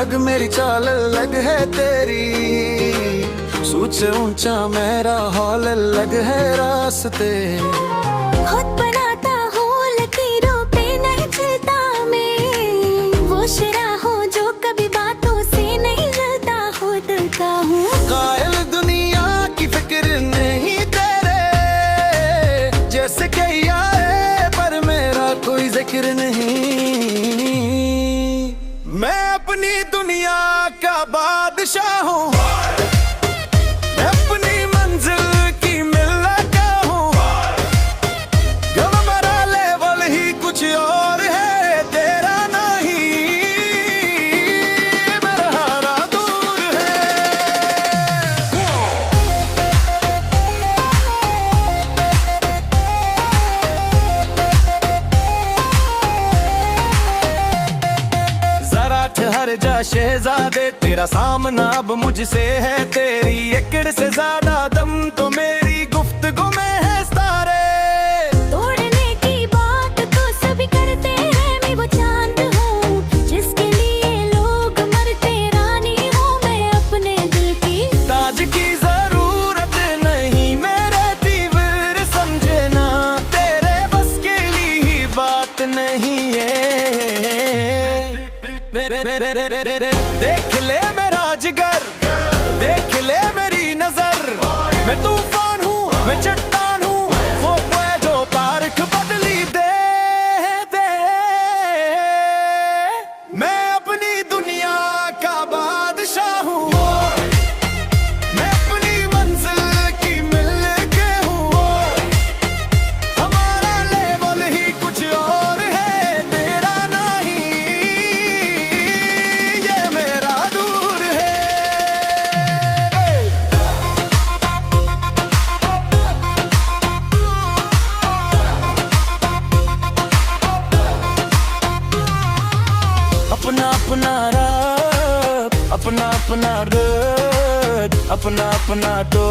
अलग मेरी चाल अलग है तेरी, सूझ से ऊंचा मेरा हॉल अलग है रास्ते। खुद बनाता हूँ लकीरों पे नहीं चलता मैं, वो शरा हूँ जो कभी बातों से नहीं जलता हूँ, डरता हूँ। कायल दुनिया की फिक्र नहीं तेरे जैसे कई आए पर मेरा कोई जिक्र नहीं। मैं अपनी दुनिया का बादशाह हूँ, मैं अपनी मंजिल की मिल लगा हूँ। जो मेरा लेवल ही कुछ और है, तेरा नहीं, मेरा हारा दूर है। जरा ठहर जा शहजादे, तेरा सामना अब मुझसे है, तेरी एकड़ से ज्यादा दम तो मेरी गुफ्तगू में है सारे। तोड़ने की बात तो सभी करते हैं, मैं वो चांद हूँ जिसके लिए लोग मरते, रानी हूँ मैं अपने दिल की। ताज की जरूरत नहीं मेरे दीवार समझे ना, तेरे बस के लिए ही बात नहीं है। देख ले मेरा जिगर, देख ले मेरी नजर, मैं तूफान हूँ मैं चट्टान हूँ, वो है जो तारीख बदली दे दे। मैं अपनी दुनिया का बादशाह हूँ, मैं अपनी मंजिल की मिल्क हूँ। हमारा लेवल ही कुछ और है, तेरा नहीं, ये मेरा दूर है। अपना अपना रात, अपना अपना रद, अपना अपना तो